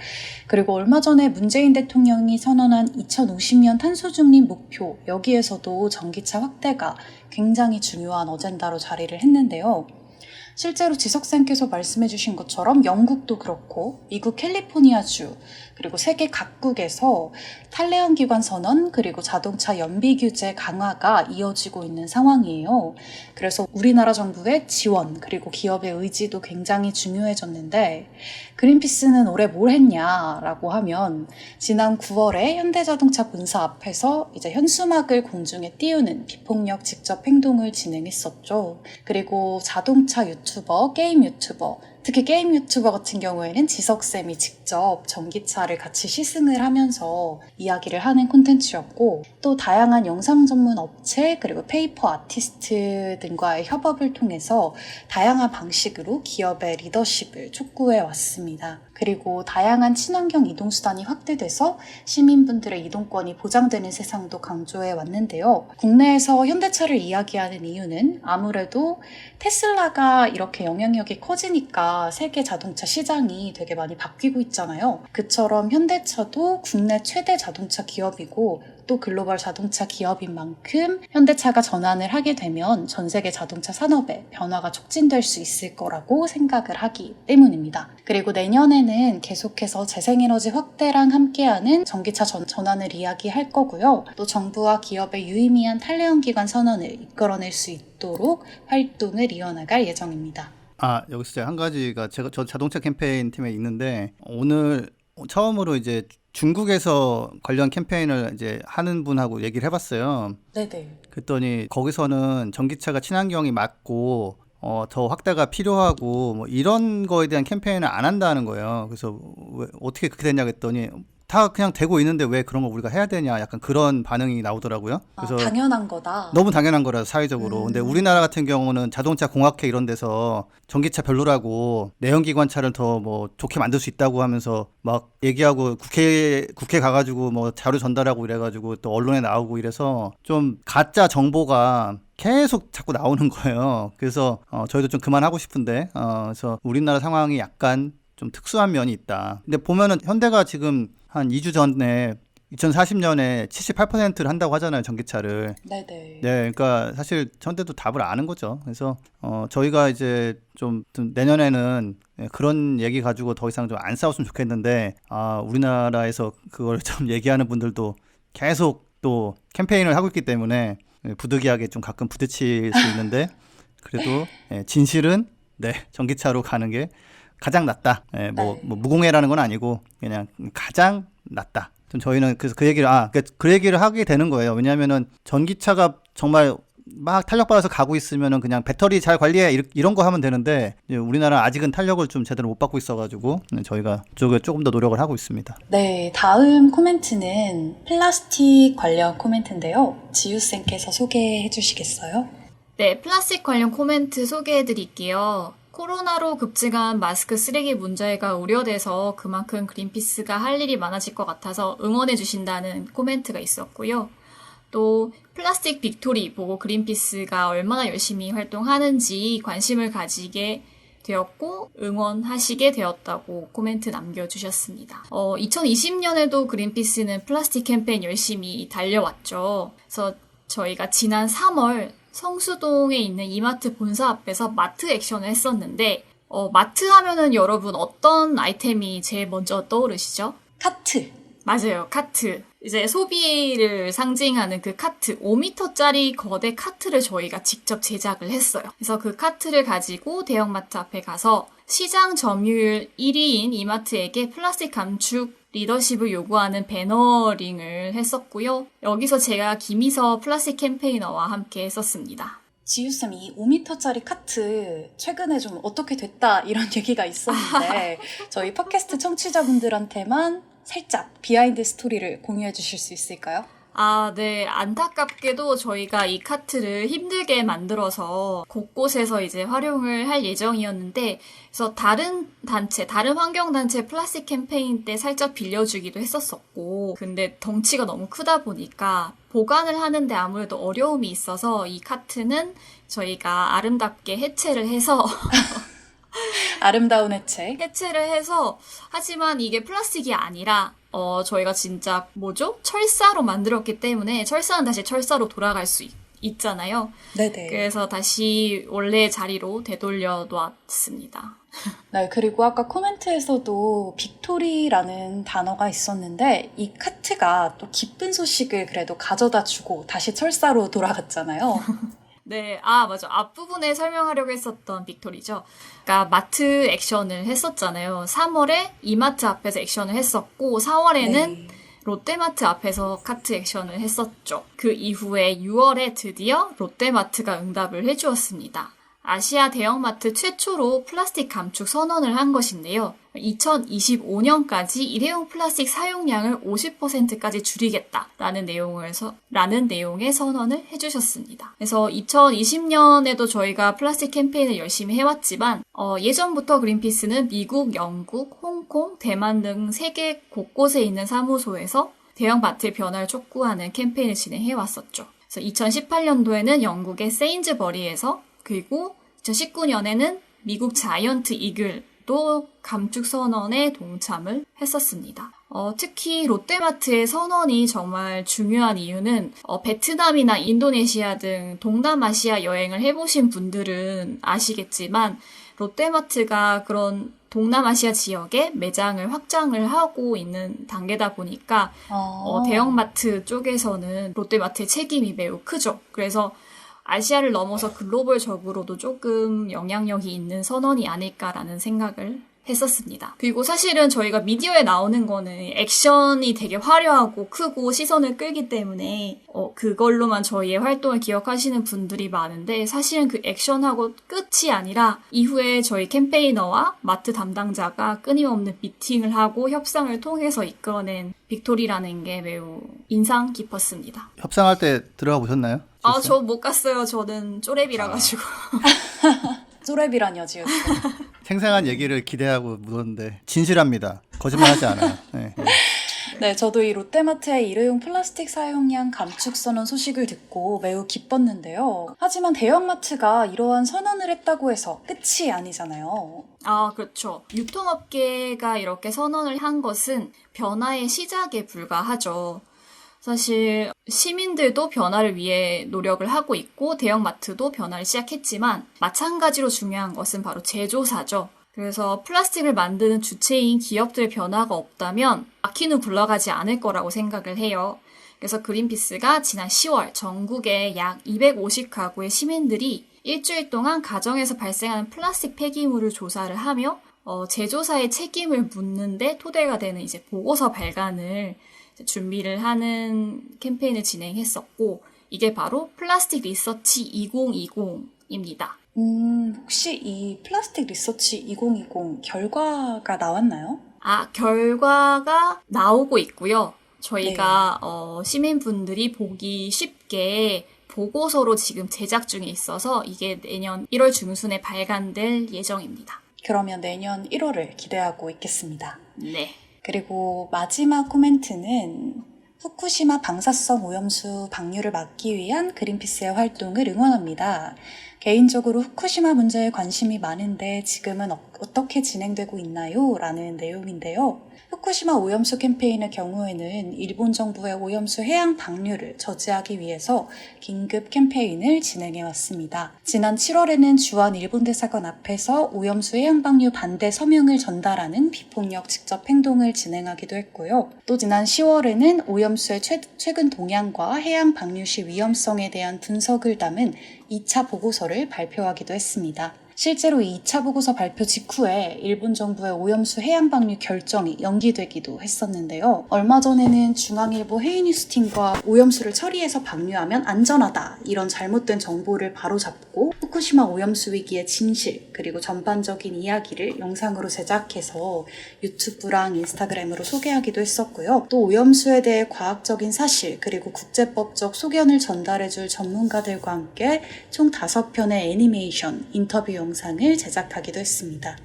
그리고 얼마 전에 문재인 대통령이 선언한 2050년 탄소중립 목표, 여기에서도 전기차 확대가 굉장히 중요한 어젠다로 자리를 했는데요. 실제로 지석쌤께서 말씀해주신 것처럼 영국도 그렇고 미국 캘리포니아주 그리고 세계 각국에서 탈내연기관 선언 그리고 자동차 연비 규제 강화가 이어지고 있는 상황이에요. 그래서 우리나라 정부의 지원 그리고 기업의 의지도 굉장히 중요해졌는데 그린피스는 올해 뭘 했냐라고 하면 지난 9월에 현대자동차 본사 앞에서 이제 현수막을 공중에 띄우는 비폭력 직접 행동을 진행했었죠. 그리고 자동차 유튜버, 게임 유튜버, 특히 게임 유튜버 같은 경우에는 지석쌤이 직접 전기차를 같이 시승을 하면서 이야기를 하는 콘텐츠였고 또 다양한 영상 전문 업체 그리고 페이퍼 아티스트 등과의 협업을 통해서 다양한 방식으로 기업의 리더십을 촉구해 왔습니다. 그리고 다양한 친환경 이동수단이 확대돼서 시민분들의 이동권이 보장되는 세상도 강조해 왔는데요. 국내에서 현대차를 이야기하는 이유는 아무래도 테슬라가 이렇게 영향력이 커지니까 세계 자동차 시장이 되게 많이 바뀌고 있잖아요. 그처럼 현대차도 국내 최대 자동차 기업이고 또 글로벌 자동차 기업인 만큼 현대차가 전환을 하게 되면 전 세계 자동차 산업의 변화가 촉진될 수 있을 거라고 생각을 하기 때문입니다. 그리고 내년에는 계속해서 재생에너지 확대랑 함께하는 전기차 전환을 이야기할 거고요. 또 정부와 기업의 유의미한 탈내연기관 선언을 이끌어낼 수 있도록 활동을 이어나갈 예정입니다. 여기서 제가 한 가지가 저 자동차 캠페인 팀에 있는데 오늘 처음으로 이제 중국에서 관련 캠페인을 이제 하는 분하고 얘기를 해봤어요. 네네. 그랬더니 거기서는 전기차가 친환경이 맞고 더 확대가 필요하고 뭐 이런 거에 대한 캠페인을 안 한다는 거예요. 그래서 어떻게 그렇게 됐냐 그랬더니 다 그냥 되고 있는데 왜 그런 걸 우리가 해야 되냐 약간 그런 반응이 나오더라고요. 그래서 당연한 거다. 너무 당연한 거라 사회적으로. 근데 우리나라 같은 경우는 자동차 공학회 이런 데서 전기차 별로라고 내연기관차를 더 뭐 좋게 만들 수 있다고 하면서 막 얘기하고 국회 가가지고 뭐 자료 전달하고 이래가지고 또 언론에 나오고 이래서 좀 가짜 정보가 계속 자꾸 나오는 거예요. 그래서 저희도 좀 그만하고 싶은데 그래서 우리나라 상황이 약간 좀 특수한 면이 있다. 근데 보면은 현대가 지금 한 2주 전에 2040년에 78%를 한다고 하잖아요, 전기차를. 네네. 네, 그러니까 사실 현대도 답을 아는 거죠. 그래서 저희가 이제 좀 내년에는 그런 얘기 가지고 더 이상 좀 안 싸웠으면 좋겠는데 우리나라에서 그걸 좀 얘기하는 분들도 계속 또 캠페인을 하고 있기 때문에 부득이하게 좀 가끔 부딪힐 수 있는데 그래도 진실은 전기차로 가는 게 가장 낫다. 뭐 무공해라는 건 아니고 그냥 가장 낫다. 저희는 그래서 그 얘기를 하게 되는 거예요. 왜냐하면은 전기차가 정말 막 탄력받아서 가고 있으면은 그냥 배터리 잘 관리해 이런 거 하면 되는데 우리나라 아직은 탄력을 좀 제대로 못 받고 있어가지고 저희가 그쪽에 조금 더 노력을 하고 있습니다. 네, 다음 코멘트는 플라스틱 관련 코멘트인데요. 지우쌤께서 소개해 주시겠어요? 네, 플라스틱 관련 코멘트 소개해 드릴게요. 코로나로 급증한 마스크 쓰레기 문제가 우려돼서 그만큼 그린피스가 할 일이 많아질 것 같아서 응원해 주신다는 코멘트가 있었고요. 또 플라스틱 빅토리 보고 그린피스가 얼마나 열심히 활동하는지 관심을 가지게 되었고 응원하시게 되었다고 코멘트 남겨주셨습니다. 2020년에도 그린피스는 플라스틱 캠페인 열심히 달려왔죠. 그래서 저희가 지난 3월 성수동에 있는 이마트 본사 앞에서 마트 액션을 했었는데 마트 하면은 여러분 어떤 아이템이 제일 먼저 떠오르시죠? 카트. 맞아요. 카트. 이제 소비를 상징하는 그 카트, 5m짜리 거대 카트를 저희가 직접 제작을 했어요. 그래서 그 카트를 가지고 대형마트 앞에 가서 시장 점유율 1위인 이마트에게 플라스틱 감축 리더십을 요구하는 배너링을 했었고요. 여기서 제가 김희서 플라스틱 캠페이너와 함께 했었습니다. 지우쌤, 이 5m짜리 카트 최근에 좀 어떻게 됐다 이런 얘기가 있었는데 저희 팟캐스트 청취자분들한테만 살짝 비하인드 스토리를 공유해 주실 수 있을까요? 아, 네. 안타깝게도 저희가 이 카트를 힘들게 만들어서 곳곳에서 이제 활용을 할 예정이었는데, 그래서 다른 단체, 다른 환경단체 플라스틱 캠페인 때 살짝 빌려주기도 했었었고, 근데 덩치가 너무 크다 보니까 보관을 하는데 아무래도 어려움이 있어서 이 카트는 저희가 아름답게 해체를 해서 아름다운 해체. 해체를 해서, 하지만 이게 플라스틱이 아니라 저희가 진짜 철사로 만들었기 때문에 철사는 다시 철사로 돌아갈 수 있잖아요. 네네. 그래서 다시 원래 자리로 되돌려 놓았습니다. 네, 그리고 아까 코멘트에서도 빅토리라는 단어가 있었는데 이 카트가 또 기쁜 소식을 그래도 가져다 주고 다시 철사로 돌아갔잖아요. 네, 맞아. 앞부분에 설명하려고 했었던 빅토리죠. 그러니까 마트 액션을 했었잖아요. 3월에 이마트 앞에서 액션을 했었고 4월에는 네. 롯데마트 앞에서 카트 액션을 했었죠. 그 이후에 6월에 드디어 롯데마트가 응답을 해주었습니다. 아시아 대형마트 최초로 플라스틱 감축 선언을 한 것인데요. 2025년까지 일회용 플라스틱 사용량을 50%까지 줄이겠다라는 내용의 선언을 해주셨습니다. 그래서 2020년에도 저희가 플라스틱 캠페인을 열심히 해왔지만 예전부터 그린피스는 미국, 영국, 홍콩, 대만 등 세계 곳곳에 있는 사무소에서 대형마트의 변화를 촉구하는 캠페인을 진행해왔었죠. 그래서 2018년도에는 영국의 세인즈버리에서 그리고 2019년에는 미국 자이언트 이글도 감축 선언에 동참을 했었습니다. 특히 롯데마트의 선언이 정말 중요한 이유는 베트남이나 인도네시아 등 동남아시아 여행을 해보신 분들은 아시겠지만 롯데마트가 그런 동남아시아 지역에 매장을 확장을 하고 있는 단계다 보니까 대형마트 쪽에서는 롯데마트의 책임이 매우 크죠. 그래서 아시아를 넘어서 글로벌적으로도 조금 영향력이 있는 선언이 아닐까라는 생각을 했었습니다. 그리고 사실은 저희가 미디어에 나오는 거는 액션이 되게 화려하고 크고 시선을 끌기 때문에 그걸로만 저희의 활동을 기억하시는 분들이 많은데 사실은 그 액션하고 끝이 아니라 이후에 저희 캠페이너와 마트 담당자가 끊임없는 미팅을 하고 협상을 통해서 이끌어낸 빅토리라는 게 매우 인상 깊었습니다. 협상할 때 들어가 보셨나요? 저 못 갔어요. 저는 쪼렙이라 가지고. 쪼렙이라뇨, 지우쌤. 생생한 얘기를 기대하고 묻었는데 진실합니다. 거짓말하지 않아요. 네. 네, 저도 이 롯데마트의 일회용 플라스틱 사용량 감축 선언 소식을 듣고 매우 기뻤는데요. 하지만 대형마트가 이러한 선언을 했다고 해서 끝이 아니잖아요. 그렇죠. 유통업계가 이렇게 선언을 한 것은 변화의 시작에 불과하죠. 사실 시민들도 변화를 위해 노력을 하고 있고 대형마트도 변화를 시작했지만 마찬가지로 중요한 것은 바로 제조사죠. 그래서 플라스틱을 만드는 주체인 기업들의 변화가 없다면 바퀴는 굴러가지 않을 거라고 생각을 해요. 그래서 그린피스가 지난 10월 전국의 약 250가구의 시민들이 일주일 동안 가정에서 발생하는 플라스틱 폐기물을 조사를 하며 제조사의 책임을 묻는데 토대가 되는 이제 보고서 발간을 준비를 하는 캠페인을 진행했었고 이게 바로 플라스틱 리서치 2020입니다. 혹시 이 플라스틱 리서치 2020 결과가 나왔나요? 결과가 나오고 있고요. 저희가 시민분들이 보기 쉽게 보고서로 지금 제작 중에 있어서 이게 내년 1월 중순에 발간될 예정입니다. 그러면 내년 1월을 기대하고 있겠습니다. 네. 그리고 마지막 코멘트는 후쿠시마 방사성 오염수 방류를 막기 위한 그린피스의 활동을 응원합니다. 개인적으로 후쿠시마 문제에 관심이 많은데 지금은 어떻게 진행되고 있나요? 라는 내용인데요. 후쿠시마 오염수 캠페인의 경우에는 일본 정부의 오염수 해양 방류를 저지하기 위해서 긴급 캠페인을 진행해 왔습니다. 지난 7월에는 주한 일본 대사관 앞에서 오염수 해양 방류 반대 서명을 전달하는 비폭력 직접 행동을 진행하기도 했고요. 또 지난 10월에는 오염수의 최근 동향과 해양 방류 시 위험성에 대한 분석을 담은 2차 보고서를 발표하기도 했습니다. 실제로 이 2차 보고서 발표 직후에 일본 정부의 오염수 해양 방류 결정이 연기되기도 했었는데요. 얼마 전에는 중앙일보 헤이뉴스팀과 오염수를 처리해서 방류하면 안전하다 이런 잘못된 정보를 바로잡고 후쿠시마 오염수 위기의 진실 그리고 전반적인 이야기를 영상으로 제작해서 유튜브랑 인스타그램으로 소개하기도 했었고요. 또 오염수에 대해 과학적인 사실 그리고 국제법적 소견을 전달해줄 전문가들과 함께 총 5편의 애니메이션, 인터뷰 영상을 제작하기도 했습니다.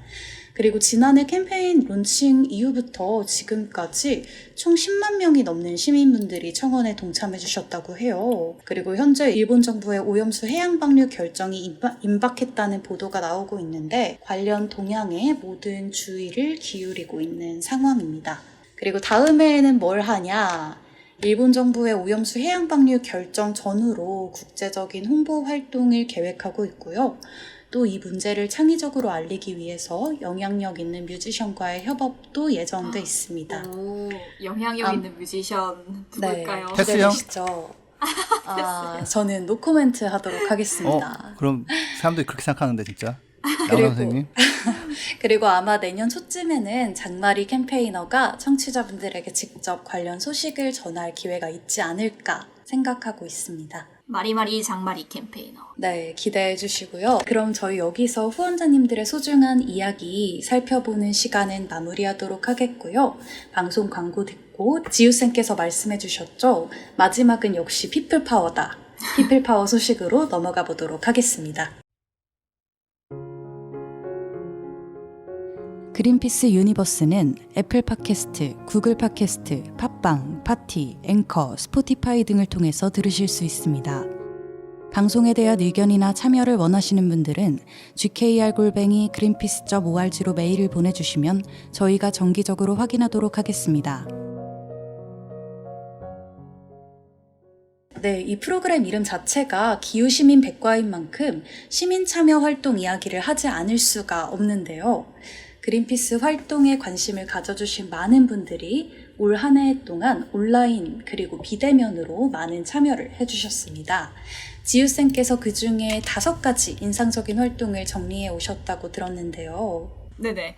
그리고 지난해 캠페인 론칭 이후부터 지금까지 총 10만 명이 넘는 시민분들이 청원에 동참해 주셨다고 해요. 그리고 현재 일본 정부의 오염수 해양 방류 결정이 임박했다는 보도가 나오고 있는데 관련 동향에 모든 주의를 기울이고 있는 상황입니다. 그리고 다음해에는 뭘 하냐? 일본 정부의 오염수 해양 방류 결정 전후로 국제적인 홍보 활동을 계획하고 있고요. 또 이 문제를 창의적으로 알리기 위해서 영향력 있는 뮤지션과의 협업도 예정돼 있습니다. 오, 영향력 있는 뮤지션 누굴까요? 네, 테스 형? 기대되시죠? 저는 노코멘트 하도록 하겠습니다. 그럼 사람들이 그렇게 생각하는데 진짜. 그리고- 나훈아 선생님. 그리고 아마 내년 초쯤에는 장마리 캠페이너가 청취자분들에게 직접 관련 소식을 전할 기회가 있지 않을까 생각하고 있습니다. 마리마리 장마리 캠페이너. 네, 기대해 주시고요. 그럼 저희 여기서 후원자님들의 소중한 이야기 살펴보는 시간은 마무리하도록 하겠고요. 방송 광고 듣고 지우쌤께서 말씀해 주셨죠? 마지막은 역시 피플파워다. 피플파워 소식으로 넘어가 보도록 하겠습니다. 그린피스 유니버스는 애플 팟캐스트, 구글 팟캐스트, 팟빵, 파티, 앵커, 스포티파이 등을 통해서 들으실 수 있습니다. 방송에 대한 의견이나 참여를 원하시는 분들은 gkr@greenpeace.org로 메일을 보내주시면 저희가 정기적으로 확인하도록 하겠습니다. 네, 이 프로그램 이름 자체가 기후시민 백과인 만큼 시민 참여 활동 이야기를 하지 않을 수가 없는데요. 그린피스 활동에 관심을 가져주신 많은 분들이 올 한 해 동안 온라인 그리고 비대면으로 많은 참여를 해주셨습니다. 지우쌤께서 그 중에 5가지 인상적인 활동을 정리해 오셨다고 들었는데요. 네네.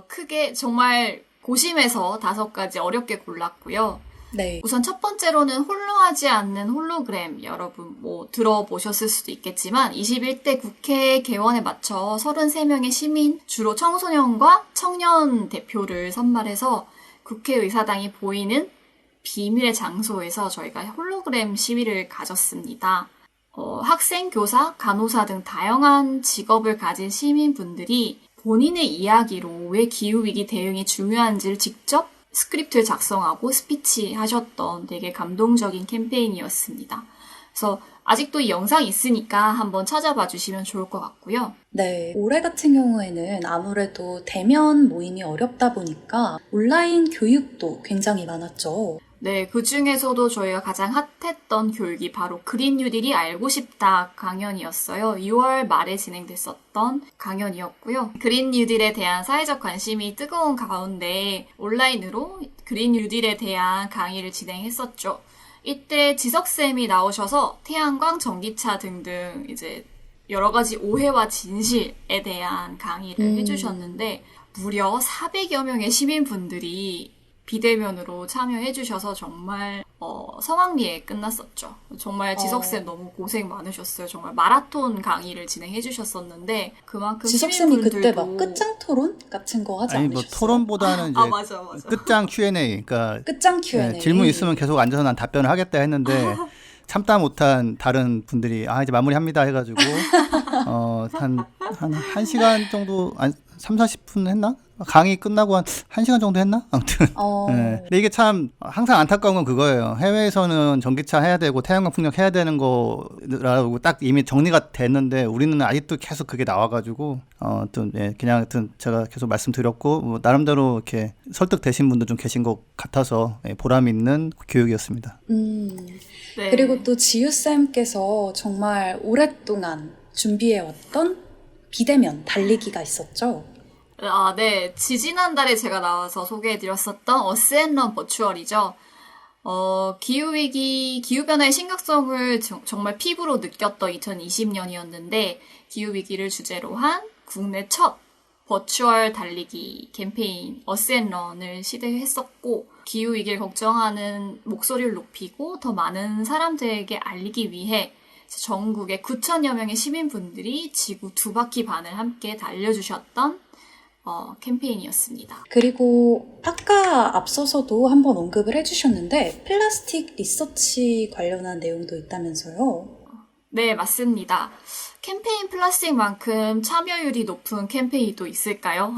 크게 정말 고심해서 5가지 어렵게 골랐고요. 네, 우선 첫 번째로는 홀로 하지 않는 홀로그램. 여러분 들어보셨을 수도 있겠지만 21대 국회 개원에 맞춰 33명의 시민, 주로 청소년과 청년 대표를 선발해서 국회의사당이 보이는 비밀의 장소에서 저희가 홀로그램 시위를 가졌습니다. 학생, 교사, 간호사 등 다양한 직업을 가진 시민분들이 본인의 이야기로 왜 기후위기 대응이 중요한지를 직접 스크립트를 작성하고 스피치 하셨던 되게 감동적인 캠페인이었습니다. 그래서 아직도 이 영상이 있으니까 한번 찾아봐 주시면 좋을 것 같고요. 네, 올해 같은 경우에는 아무래도 대면 모임이 어렵다 보니까 온라인 교육도 굉장히 많았죠. 네, 그 중에서도 저희가 가장 핫했던 교육이 바로 그린 뉴딜이 알고 싶다 강연이었어요. 6월 말에 진행됐었던 강연이었고요. 그린 뉴딜에 대한 사회적 관심이 뜨거운 가운데 온라인으로 그린 뉴딜에 대한 강의를 진행했었죠. 이때 지석쌤이 나오셔서 태양광, 전기차 등등 이제 여러 가지 오해와 진실에 대한 강의를 해주셨는데 무려 400여 명의 시민분들이 비대면으로 참여해 주셔서 정말 성황리에 끝났었죠. 정말 지석쌤 너무 고생 많으셨어요. 정말 마라톤 강의를 진행해 주셨었는데 그만큼 지석쌤이 그때 시민분들도 막 끝장 토론 같은 거 하지 아니 않으셨어요? 뭐 토론보다는 이제 맞아. 끝장 Q&A. 그러니까 끝장 Q&A. 질문 있으면 계속 앉아서 난 답변을 하겠다 했는데 참다 못한 다른 분들이 이제 마무리합니다 해가지고 한 1시간 정도, 3, 40분 했나? 강의 끝나고 한 1시간 정도 했나? 아무튼. 네. 근데 이게 참 항상 안타까운 건 그거예요. 해외에서는 전기차 해야 되고 태양광 풍력 해야 되는 거라고 딱 이미 정리가 됐는데 우리는 아직도 계속 그게 나와가지고 아무튼 그냥 하여튼 제가 계속 말씀드렸고 뭐 나름대로 이렇게 설득되신 분도 좀 계신 것 같아서 보람 있는 교육이었습니다. 네. 그리고 또 지유쌤께서 정말 오랫동안 준비해왔던 비대면 달리기가 있었죠. 아, 네. 지지난달에 제가 나와서 소개해드렸었던 어스앤런 버추얼이죠. 기후위기, 기후변화의 심각성을 정말 피부로 느꼈던 2020년이었는데, 기후위기를 주제로 한 국내 첫 버추얼 달리기 캠페인 어스앤런을 시도했었고, 기후위기를 걱정하는 목소리를 높이고 더 많은 사람들에게 알리기 위해 전국의 9천여 명의 시민분들이 지구 2바퀴 반을 함께 달려주셨던 캠페인이었습니다. 그리고 아까 앞서서도 한번 언급을 해주셨는데 플라스틱 리서치 관련한 내용도 있다면서요? 네, 맞습니다. 캠페인 플라스틱만큼 참여율이 높은 캠페인이 또 있을까요?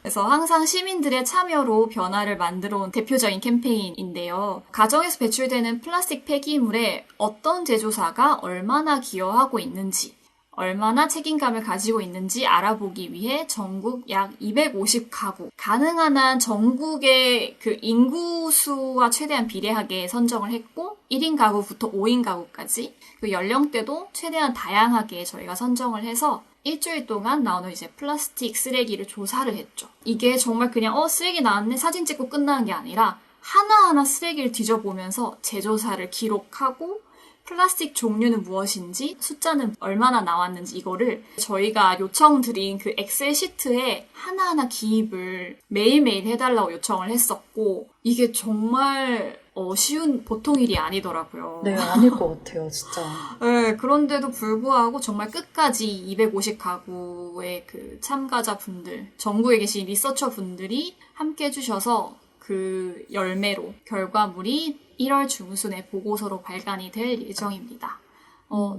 그래서 항상 시민들의 참여로 변화를 만들어 온 대표적인 캠페인인데요. 가정에서 배출되는 플라스틱 폐기물에 어떤 제조사가 얼마나 기여하고 있는지, 얼마나 책임감을 가지고 있는지 알아보기 위해 전국 약 250가구, 가능한 한 전국의 그 인구수와 최대한 비례하게 선정을 했고 1인 가구부터 5인 가구까지 그 연령대도 최대한 다양하게 저희가 선정을 해서 일주일 동안 나오는 이제 플라스틱 쓰레기를 조사를 했죠. 이게 정말 그냥 쓰레기 나왔네 사진 찍고 끝나는 게 아니라 하나하나 쓰레기를 뒤져보면서 제조사를 기록하고 플라스틱 종류는 무엇인지, 숫자는 얼마나 나왔는지 이거를 저희가 요청드린 그 엑셀 시트에 하나하나 기입을 매일매일 해달라고 요청을 했었고 이게 정말 쉬운 보통 일이 아니더라고요. 네, 아닐 것 같아요, 진짜. 네, 그런데도 불구하고 정말 끝까지 250가구의 그 참가자분들, 전국에 계신 리서처분들이 함께 해주셔서 그 열매로 결과물이 1월 중순에 보고서로 발간이 될 예정입니다.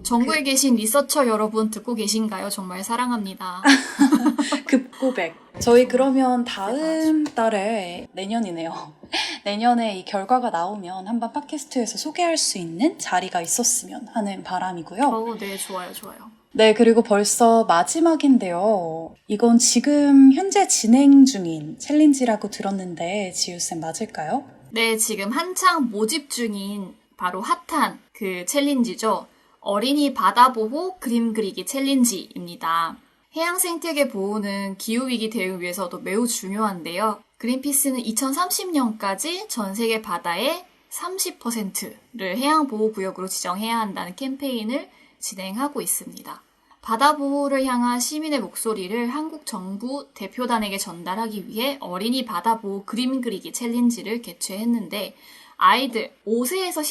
전국에 계신 리서처 여러분 듣고 계신가요? 정말 사랑합니다. 급고백. 저희 그러면 다음 달에 내년이네요. 내년에 이 결과가 나오면 한번 팟캐스트에서 소개할 수 있는 자리가 있었으면 하는 바람이고요. 네, 좋아요, 좋아요. 네, 그리고 벌써 마지막인데요. 이건 지금 현재 진행 중인 챌린지라고 들었는데 지우쌤 맞을까요? 네, 지금 한창 모집 중인 바로 핫한 그 챌린지죠. 어린이 바다보호 그림 그리기 챌린지입니다. 해양 생태계 보호는 기후위기 대응 위해서도 매우 중요한데요. 그린피스는 2030년까지 전 세계 바다의 30%를 해양보호구역으로 지정해야 한다는 캠페인을 진행하고 있습니다. 바다 보호를 향한 시민의 목소리를 한국 정부 대표단에게 전달하기 위해 어린이 바다 보호 그림 그리기 챌린지를 개최했는데 아이들 5세에서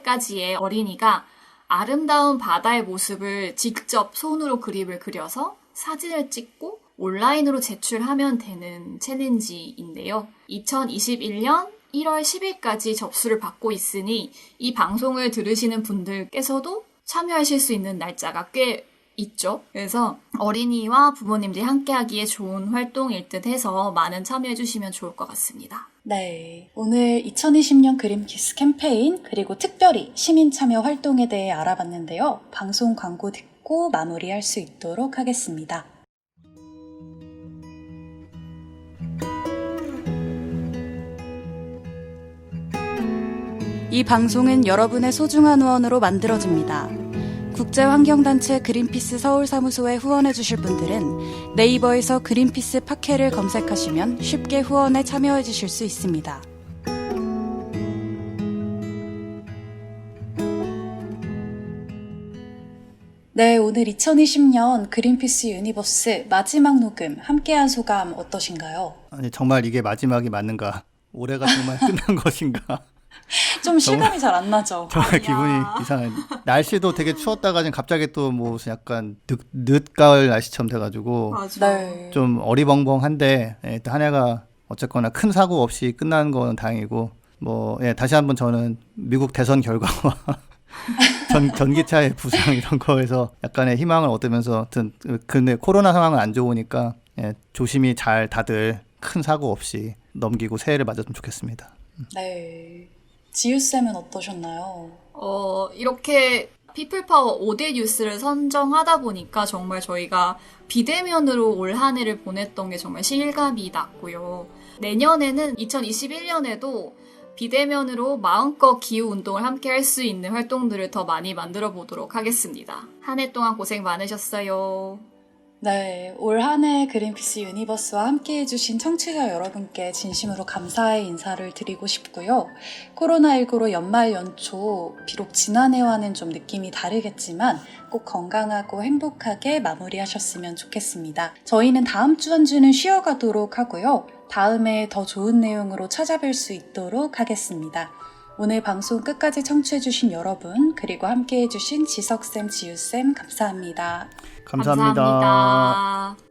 13세까지의 어린이가 아름다운 바다의 모습을 직접 손으로 그림을 그려서 사진을 찍고 온라인으로 제출하면 되는 챌린지인데요. 2021년 1월 10일까지 접수를 받고 있으니 이 방송을 들으시는 분들께서도 참여하실 수 있는 날짜가 꽤 있죠. 그래서 어린이와 부모님들이 함께하기에 좋은 활동일 듯 해서 많은 참여해주시면 좋을 것 같습니다. 네, 오늘 2020년 그린피스 캠페인 그리고 특별히 시민 참여 활동에 대해 알아봤는데요. 방송 광고 듣고 마무리할 수 있도록 하겠습니다. 이 방송은 여러분의 소중한 후원으로 만들어집니다. 국제환경단체 그린피스 서울사무소에 후원해주실 분들은 네이버에서 그린피스 팟캐를 검색하시면 쉽게 후원에 참여해주실 수 있습니다. 네, 오늘 2020년 그린피스 유니버스 마지막 녹음 함께한 소감 어떠신가요? 아니, 정말 이게 마지막이 맞는가? 올해가 정말 끝난 것인가? 좀 실감이 잘 안 나죠? 정말 기분이 이상해. 날씨도 되게 추웠다가 지금 갑자기 또 뭐 약간 늦가을 날씨처럼 돼가지고 네. 좀 어리벙벙한데 일단 한 해가 어쨌거나 큰 사고 없이 끝난 건 다행이고 뭐 다시 한번 저는 미국 대선 결과와 전기차의 부상 이런 거에서 약간의 희망을 얻으면서 하여튼 근데 코로나 상황은 안 좋으니까 예, 조심히 잘 다들 큰 사고 없이 넘기고 새해를 맞았으면 좋겠습니다. 네. 지유쌤은 어떠셨나요? 이렇게 피플파워 5대 뉴스를 선정하다 보니까 정말 저희가 비대면으로 올 한 해를 보냈던 게 정말 실감이 났고요. 내년에는 2021년에도 비대면으로 마음껏 기후운동을 함께 할 수 있는 활동들을 더 많이 만들어 보도록 하겠습니다. 한 해 동안 고생 많으셨어요. 네, 올 한 해 그린피스 유니버스와 함께 해주신 청취자 여러분께 진심으로 감사의 인사를 드리고 싶고요. 코로나19로 연말 연초, 비록 지난해와는 좀 느낌이 다르겠지만 꼭 건강하고 행복하게 마무리하셨으면 좋겠습니다. 저희는 다음 주 한 주는 쉬어가도록 하고요. 다음에 더 좋은 내용으로 찾아뵐 수 있도록 하겠습니다. 오늘 방송 끝까지 청취해주신 여러분, 그리고 함께 해주신 지석쌤, 지유쌤 감사합니다. 감사합니다. 감사합니다.